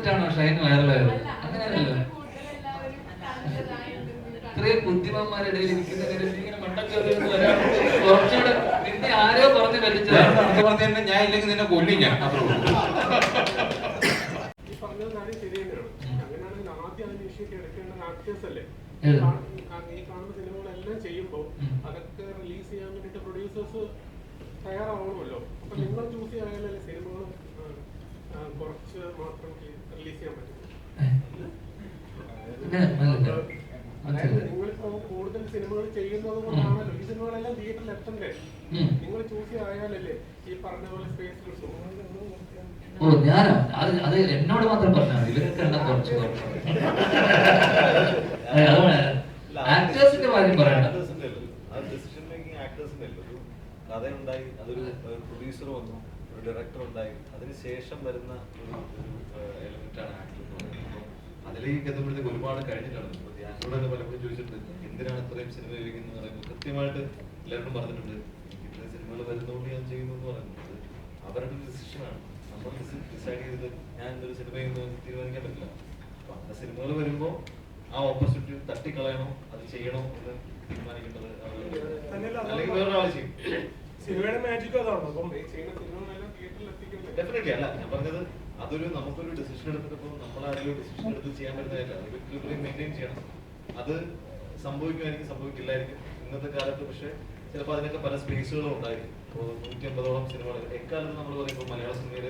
കണ്ടിട്ടാണോ ഷൈൻ വൈറലായത്? അങ്ങനെയല്ലോ. ഇത്രയും ബുദ്ധിമാന്മാരുടെ ഇടയിൽ ഇരിക്കുന്ന ഇങ്ങനെ മണ്ടക്കറിയൊന്നും ഒരാൾ കുറച്ചുകൂടെ നിന്നെ ആരോ പറഞ്ഞ് പറ്റിച്ചതാണ്. ഞാൻ ഇല്ലെങ്കിൽ നിന്നെ കൊല്ലും ഞാൻ. അതൊക്കെ റിലീസ് ചെയ്യാൻ വേണ്ടിട്ട് പ്രൊഡ്യൂസേഴ്സ് തയ്യാറാവണമല്ലോ. അപ്പൊ നിങ്ങൾ ചൂസ് ചെയ്യാനല്ലേ സിനിമകളും കുറച്ച് മാത്രം റിലീസ് ചെയ്യാൻ പറ്റും. അതായത് നിങ്ങളിപ്പോ കൂടുതൽ സിനിമകൾ ചെയ്യുന്നത് കൊണ്ടാണല്ലോ ഈ സിനിമകളെല്ലാം തിയേറ്ററിൽ എത്തണ്ടേ. നിങ്ങൾ ചൂസ് ആയാലല്ലേ ഈ പറഞ്ഞ പോലെ സ്പേസ് കിട്ടും. ഓ ഞാനോ? അത് എന്നോട് മാത്രം പറഞ്ഞാൽ ഇവരൊക്കെ എണ്ണം കുറച്ച് ആക്ടേഴ്സിന്റെ കാര്യം പറയണ്ട. കഥയുണ്ടായി, അതൊരു പ്രൊഡ്യൂസർ വന്നു, ഒരു ഡയറക്ടർ ഉണ്ടായി, അതിനുശേഷം വരുന്ന ഒരു എലമെന്റാണ് ആക്ടർ എന്ന് പറയുന്നത്. അതിലേക്ക് എത്തുമ്പോഴത്തേക്ക് ഒരുപാട് കഴിഞ്ഞിട്ടാണ്. ഞാനോട് പലപ്പോഴും ചോദിച്ചിട്ടുണ്ട് എന്തിനാണ് ഇത്രയും സിനിമ ഉപയോഗിക്കുന്നത് പറയുമ്പോൾ കൃത്യമായിട്ട് എല്ലാവരും പറഞ്ഞിട്ടുണ്ട് ഇത്രയും സിനിമകൾ വരുന്നതുകൊണ്ട് ഞാൻ ചെയ്യുന്നു എന്ന് പറയുന്നത് അവരുടെ ഡിസിഷനാണ്. നമ്മൾ ഡിസൈഡ് ചെയ്തത് ഞാൻ ഒരു സിനിമ തീരുമാനിക്കാൻ പറ്റില്ല. അപ്പൊ അങ്ങനെ സിനിമകൾ വരുമ്പോൾ ആ ഓപ്പർച്യൂണിറ്റി തട്ടിക്കളയണോ അത് ചെയ്യണോ എന്ന് തീരുമാനിക്കേണ്ടത് അല്ലെങ്കിൽ വേറൊരാൾ ചെയ്യും. സിനിമയുടെ മാജിക് അതാണോ? ഡെഫിനറ്റ്ലി അല്ല, ഞാൻ പറഞ്ഞത് അതൊരു നമുക്കൊരു ഡിസിഷൻ എടുത്തിട്ടപ്പോൾ നമ്മളാരെങ്കിലും ഡിസിഷൻ എടുത്ത് ചെയ്യാൻ പറ്റുന്നതല്ല. അത് മെയിൻറ്റെയിൻ ചെയ്യണം. അത് സംഭവിക്കുമായിരിക്കും, സംഭവിക്കില്ലായിരിക്കും ഇന്നത്തെ കാലത്ത്. പക്ഷെ ചിലപ്പോൾ അതിനൊക്കെ പല സ്പേസുകളും ഉണ്ടായിരിക്കും. ഇപ്പോൾ 150ഓളം സിനിമകൾ എക്കാലത്ത് നമ്മൾ പറയുമ്പോൾ മലയാള സിനിമയിൽ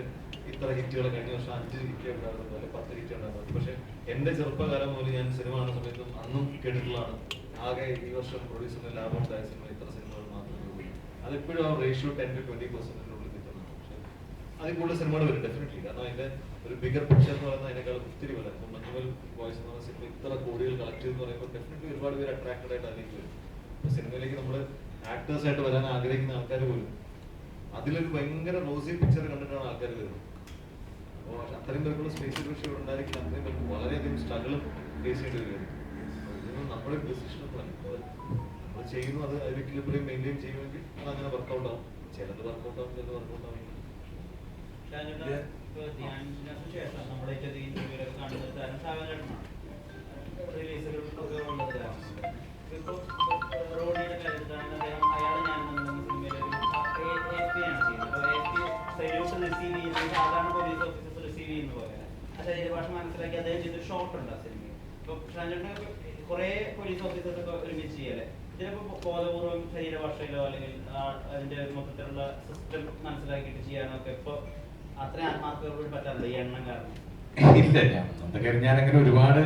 ഇത്ര ഹിറ്റുകൾ കഴിഞ്ഞ വർഷം 5 ഹിറ്റ് ഉണ്ടായിരുന്നു, അല്ലെങ്കിൽ 10 ഹിറ്റ് ഉണ്ടായിരുന്നു. പക്ഷെ എൻ്റെ ചെറുപ്പകാലം മുതൽ ഞാൻ സിനിമ കാണുന്ന സമയത്തും അന്നും കേട്ടിട്ടുള്ളതാണ് ആകെ ഈ വർഷം പ്രൊഡ്യൂസറിന് ലാഭം ഉണ്ടായ സിനിമ ഇത്ര സിനിമകൾ മാത്രമേ ഉള്ളൂ. അതെപ്പോഴും ആ റേഷ്യോ 10-20% നിൽക്കുന്നതാണ്. പക്ഷെ അതിൽ കൂടുതൽ സിനിമകൾ വരും ഡെഫിനറ്റ്ലി. കാരണം അതിന്റെ ഒരു ബിഗർ പിക്ചർ എന്ന് പറയുന്നത് അതിനേക്കാൾ ഒത്തിരി വരാം. ഇപ്പം മഞ്ഞുമൽ ബോയ്സ് എന്ന് പറയുന്ന സിനിമ ഇത്ര കോടികൾ കളക്ട് ചെയ്തെന്ന് പറയുമ്പോൾ ഡെഫിനറ്റ്ലി ഒരുപാട് പേര് അട്രാക്റ്റഡ് ആയിട്ട് അതിലേക്ക് വരും. ഇപ്പൊ സിനിമയിലേക്ക് നമ്മൾ ആക്ടേഴ്സ് ആയിട്ട് വരാൻ ആഗ്രഹിക്കുന്ന ആൾക്കാർ പോലും അതിലൊരു ഭയങ്കര റോസി പിക്ചർ കണ്ടിട്ടാണ് ആൾക്കാർ വരുന്നത്. അപ്പോൾ അത്രയും പേർക്കുള്ള സ്പേസ് പക്ഷേ ഉണ്ടായിരിക്കില്ല. അത്രയും പേർക്ക് വളരെയധികം സ്ട്രഗിളും ഫേസ് ചെയ്യേണ്ടി വരും. ഇതൊന്നും നമ്മുടെ ഡിസിഷൻ നമ്മൾ ചെയ്യുന്നു. അത് അതിലേക്ക് മെയിൻറ്റെയിൻ ചെയ്യുമെങ്കിൽ അത് അങ്ങനെ വർക്കൗട്ട് ആവും. ചിലത് വർക്കൗട്ട് ആവും, ചിലത് വർക്കൗട്ട് ആവും. ശരീരഭാഷ മനസ്സിലാക്കി അദ്ദേഹം ചെയ്തൊരു ഷോട്ട് ഉണ്ട് ആ സിനിമയിൽ. ഇപ്പൊ ഷാൻചേട്ടന് കുറെ പോലീസ് ഓഫീസേഴ്സ് ഒരുമിച്ച് ചെയ്യല്ലേ, ചിലപ്പോ ബോധപൂർവ്വം ശരീരഭാഷയിലോ അല്ലെങ്കിൽ അതിന്റെ മൊത്തത്തിലുള്ള സിസ്റ്റം മനസ്സിലാക്കിയിട്ട് ചെയ്യാനൊക്കെ ഇപ്പൊ അത്രയും ആത്മാർത്ഥതയോട് പറ്റാറില്ല ഈ എണ്ണം കാരണം. ഇല്ല, ഞാനങ്ങനെ ഒരുപാട്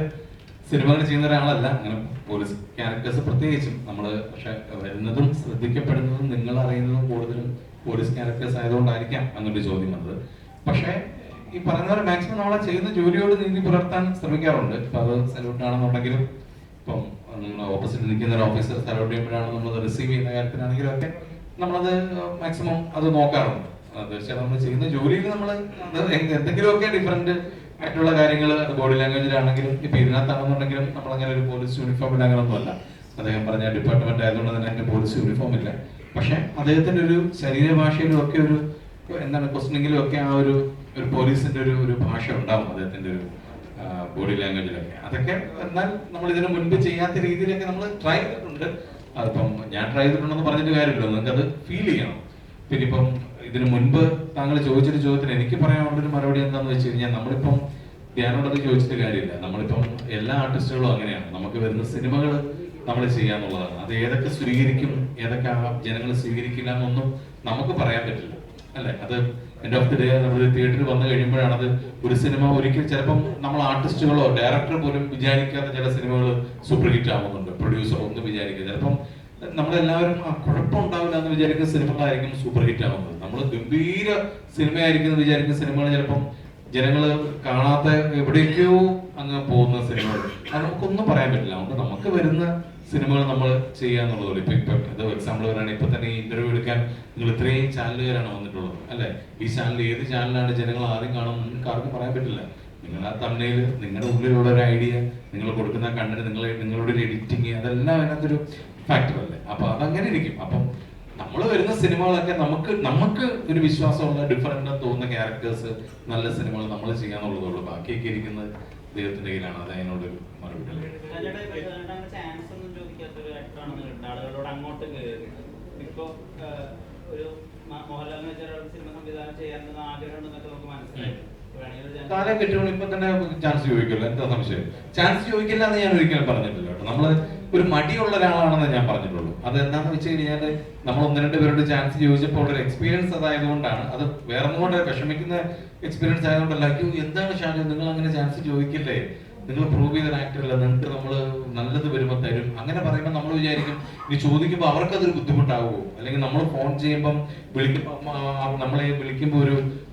സിനിമകൾ ചെയ്യുന്ന ഒരാളല്ല. അങ്ങനെ പോലീസ് ക്യാരക്ടേഴ്സ് പ്രത്യേകിച്ചും നമ്മള് പക്ഷെ വരുന്നതും ശ്രദ്ധിക്കപ്പെടുന്നതും നിങ്ങൾ അറിയുന്നതും കൂടുതലും പോലീസ് ക്യാരക്ടേഴ്സ് ആയതുകൊണ്ടായിരിക്കാം അങ്ങനൊരു ചോദ്യം വന്നത്. പക്ഷെ ഈ പറയുന്ന പോലെ മാക്സിമം നമ്മളെ ചെയ്യുന്ന ജോലിയോട് നീതി പുലർത്താൻ ശ്രമിക്കാറുണ്ട്. ഇപ്പൊ അത് സല്യൂട്ട് ആണെന്നുണ്ടെങ്കിലും ഇപ്പം നമ്മൾ ഓപ്പോസിറ്റ് നിൽക്കുന്ന ഒരു ഓഫീസർ സല്യൂട്ട് ചെയ്യുമ്പോഴാണ് നമ്മൾ റിസീവ് ചെയ്യുന്ന കാര്യത്തിനാണെങ്കിലും ഒക്കെ നമ്മളത് മാക്സിമം അത് നോക്കാറുണ്ട്. തീർച്ചയായിട്ടും നമ്മൾ ചെയ്യുന്ന ജോലിയിൽ നമ്മൾ എന്തെങ്കിലുമൊക്കെ ഡിഫറെന്റ് ആയിട്ടുള്ള കാര്യങ്ങൾ അത് ബോഡി ലാംഗ്വേജിലാണെങ്കിലും ഇപ്പൊ ഇതിനകത്താണെന്നുണ്ടെങ്കിലും നമ്മളങ്ങനെ ഒരു പോലീസ് യൂണിഫോമിൽ അങ്ങനൊന്നും അല്ല. അദ്ദേഹം പറഞ്ഞ ഡിപ്പാർട്ട്മെന്റ് ആയതുകൊണ്ട് തന്നെ അതിന്റെ പോലീസ് യൂണിഫോം ഇല്ല. പക്ഷെ അദ്ദേഹത്തിന്റെ ഒരു ശരീരഭാഷയിലും ഒക്കെ ഒരു എന്താണ് ക്വസ്റ്റനിങ്ങിലും ഒക്കെ ആ ഒരു പോലീസിന്റെ ഒരു ഭാഷ ഉണ്ടാവും അദ്ദേഹത്തിന്റെ ഒരു ബോഡി ലാംഗ്വേജിലൊക്കെ. അതൊക്കെ എന്നാൽ നമ്മൾ ഇതിനു മുൻപ് ചെയ്യാത്ത രീതിയിലൊക്കെ നമ്മൾ ട്രൈ ചെയ്തിട്ടുണ്ട്. അതിപ്പം ഞാൻ ട്രൈ ചെയ്തിട്ടുണ്ടെന്ന് പറഞ്ഞിട്ട് കാര്യമില്ല, നിങ്ങൾക്ക് അത് ഫീൽ ചെയ്യണം. പിന്നെ ഇപ്പം ഇതിനു മുൻപ് താങ്കൾ ചോദിച്ചൊരു ചോദ്യത്തിന് എനിക്ക് പറയാനുള്ളൊരു മറുപടി എന്താണെന്ന് വെച്ച് കഴിഞ്ഞാൽ നമ്മളിപ്പം ധ്യാനോടത് ചോദിച്ചിട്ട് കാര്യമില്ല. നമ്മളിപ്പം എല്ലാ ആർട്ടിസ്റ്റുകളും അങ്ങനെയാണ്, നമുക്ക് വരുന്ന സിനിമകൾ നമ്മൾ ചെയ്യാന്നുള്ളതാണ്. അത് ഏതൊക്കെ സ്വീകരിക്കും ഏതൊക്കെ ജനങ്ങൾ സ്വീകരിക്കില്ല എന്നൊന്നും നമുക്ക് പറയാൻ പറ്റില്ല, അല്ലെ? അത് എൻഡ് ഓഫ് ദി ഡേ നമ്മൾ തിയേറ്ററിൽ വന്നു കഴിയുമ്പോഴാണ് അത് ഒരു സിനിമ ഒരിക്കലും ചിലപ്പം നമ്മൾ ആർട്ടിസ്റ്റുകളോ ഡയറക്ടർ പോലും വിചാരിക്കാത്ത ചില സിനിമകൾ സൂപ്പർ ഹിറ്റ് ആവുന്നുണ്ട്. പ്രൊഡ്യൂസർ ഒന്നും വിചാരിക്കുക, ചിലപ്പം നമ്മളെല്ലാവരും കുഴപ്പമുണ്ടാവില്ല എന്ന് വിചാരിക്കുന്ന സിനിമകളായിരിക്കും സൂപ്പർ ഹിറ്റ് ആവുന്നത്. നമ്മൾ ഗംഭീര സിനിമയായിരിക്കും എന്ന് വിചാരിക്കുന്ന സിനിമകൾ ചിലപ്പം ജനങ്ങൾ കാണാത്ത എവിടേക്കോ അങ്ങ് പോകുന്ന സിനിമകൾ. അത് നമുക്കൊന്നും പറയാൻ പറ്റില്ല. അതുകൊണ്ട് നമുക്ക് വരുന്ന സിനിമകൾ നമ്മൾ ചെയ്യാന്നുള്ളതുള്ളൂ. ഇപ്പൊ ഇത് എക്സാമ്പിൾ പറയുകയാണെങ്കിൽ ഇപ്പൊ തന്നെ ഈ ഇന്റർവ്യൂ എടുക്കാൻ നിങ്ങൾ ഇത്രയും ചാനലുകാരാണ് വന്നിട്ടുള്ളത്, അല്ലെ? ഈ ചാനൽ ഏത് ചാനലാണ് ജനങ്ങൾ ആദ്യം കാണും നിങ്ങൾക്ക് ആർക്കും പറയാൻ പറ്റില്ല. നിങ്ങൾ ആ തമിഴിൽ നിങ്ങളുടെ ഉള്ളിലുള്ള ഒരു ഐഡിയ, നിങ്ങൾ കൊടുക്കുന്ന കണ്ടന്റ്, നിങ്ങളുടെ ഒരു എഡിറ്റിങ്, അതെല്ലാം അതിനകത്തൊരു ഫാക്ടർ അല്ലേ? അപ്പൊ അതങ്ങനെ ഇരിക്കും. അപ്പം നമ്മൾ വരുന്ന സിനിമകളൊക്കെ നമുക്ക് ഒരു വിശ്വാസമുള്ള ഡിഫറെന്റ് തോന്നുന്ന ക്യാരക്ടേഴ്സ് നല്ല സിനിമകൾ നമ്മൾ ചെയ്യാന്നുള്ളതുള്ളൂ. ബാക്കിയൊക്കെ ഇരിക്കുന്നത് ദൈവത്തിന്റെ കയ്യിലാണ്. അത് അതിനോടൊരു മറുപടി. ചാൻസ് ഒന്നും ചോദിക്കാത്തൊരു ആക്ടറാണെന്ന് ആളുകളോട് അങ്ങോട്ട് ഇപ്പൊ ഒരു മോഹൻലാലിന് വെച്ചാൽ സിനിമ സംവിധാനം ചെയ്യാനുള്ള ആഗ്രഹം ഉണ്ടെന്നൊക്കെ നമുക്ക് മനസ്സിലായി. കാലം കിട്ടുമ്പോൾ ഇപ്പൊ തന്നെ ചാൻസ് ചോദിക്കില്ല, എന്താ സംശയം? ചാൻസ് ചോദിക്കില്ല എന്ന് ഞാൻ ഒരിക്കലും പറഞ്ഞിട്ടില്ല കേട്ടോ. നമ്മള് ഒരു മടിയുള്ള ഒരാളാണെന്ന് ഞാൻ പറഞ്ഞിട്ടുള്ളൂ. അത് എന്താണെന്ന് വെച്ച് കഴിഞ്ഞാല് നമ്മൾ 1-2 പേരോട് ചാൻസ് ചോദിച്ചപ്പോൾ ഒരു എക്സ്പീരിയൻസ് അതായതുകൊണ്ടാണ്. അത് വേറെ ഒന്നുകൊണ്ട് വിഷമിക്കുന്ന എക്സ്പീരിയൻസ് ആയതുകൊണ്ടല്ല. എന്താണ് ഷാജു നിങ്ങൾ അങ്ങനെ ചാൻസ് ചോദിക്കില്ലേ, നിങ്ങൾ പ്രൂവ് ചെയ്ത ആക്ടർ അല്ല, നിങ്ങൾക്ക് നമ്മൾ നല്ലത് വരുമ്പോൾ തരും അങ്ങനെ പറയുമ്പോൾ നമ്മൾ വിചാരിക്കും ഇനി ചോദിക്കുമ്പോൾ അവർക്കതൊരു ബുദ്ധിമുട്ടാവുമോ, അല്ലെങ്കിൽ നമ്മൾ ഫോൺ ചെയ്യുമ്പം നമ്മളെ വിളിക്കുമ്പോൾ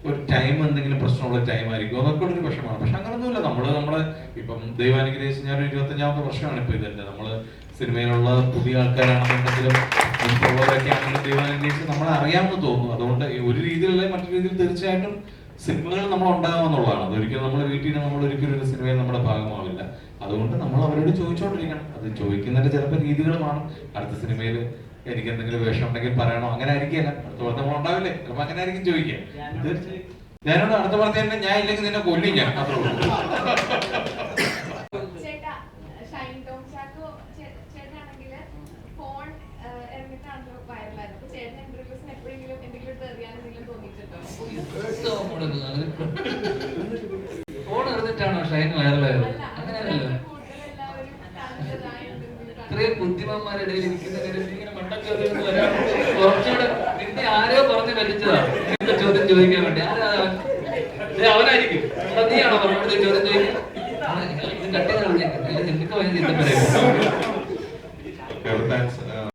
ഒരു ടൈം എന്തെങ്കിലും പ്രശ്നമുള്ള ടൈം ആയിരിക്കും, അതൊക്കെ ഒരു വിഷമാണ്. പക്ഷെ അങ്ങനൊന്നുമില്ല. നമ്മള് ഇപ്പം ദൈവാനുഗ്രഹിച്ച് ഞാൻ 25ാമത്തെ വർഷമാണ് ഇപ്പൊ ഇതിന്റെ. നമ്മള് സിനിമയിലുള്ള പുതിയ ആൾക്കാരാണെന്നുണ്ടെങ്കിലും മുൻപുള്ളവരൊക്കെ ആണെങ്കിലും ദൈവാനുഗ്രഹിച്ച് നമ്മളെ അറിയാമെന്ന് തോന്നുന്നു. അതുകൊണ്ട് ഒരു രീതിയിലുള്ള മറ്റു രീതിയിൽ തീർച്ചയായിട്ടും സിനിമകൾ നമ്മൾ ഉണ്ടാകുമെന്നുള്ളതാണ്. അതൊരിക്കലും നമ്മൾ വീട്ടിൽ നമ്മൾ ഒരിക്കലും ഒരു സിനിമയിൽ നമ്മുടെ ഭാഗമാവില്ല. അതുകൊണ്ട് നമ്മൾ അവരോട് ചോദിച്ചോണ്ടിരിക്കണം. അത് ചോദിക്കുന്നതിന്റെ ചിലപ്പോൾ രീതികളുമാണ്. അടുത്ത സിനിമയിൽ എനിക്ക് എന്തെങ്കിലും വേഷം ഉണ്ടെങ്കിൽ പറയണോ, അങ്ങനെ ആയിരിക്കില്ല. അടുത്ത പടം നമ്മൾ ഉണ്ടാവില്ലേ, ചിലപ്പോൾ അങ്ങനെ ആയിരിക്കും ചോദിക്കുക. ഞാനോട് അടുത്ത പടത്തിൽ തന്നെ ഞാൻ ഇല്ലെങ്കിൽ നിന്നെ കൊല്ലും ഞാൻ. അത്രേ ഉള്ളൂ. ഫോൺ എറിഞ്ഞിട്ടാണോ ഷൈൻ വൈറലായത്? അങ്ങനെയല്ലോ. ഇത്രയും ബുദ്ധിമാന്മാരുടെ ഇടയിൽ ഇരിക്കുന്ന ഇങ്ങനെ മണ്ടൊക്കെ വരാൻ കുറച്ചുകൂടെ നിന്നെ ആരോ പറഞ്ഞ് പറ്റിച്ചതാണ് ഇങ്ങനത്തെ ചോദ്യം ചോദിക്കാൻ വേണ്ടി. ആരാ അവനായിരിക്കും. നീയാണോ പറഞ്ഞത് ചോദ്യം ചോദിക്കാൻ? ഇത് കട്ടി കളഞ്ഞേക്കും. എനിക്ക് ഭയങ്കര ചിന്ത പറയാം.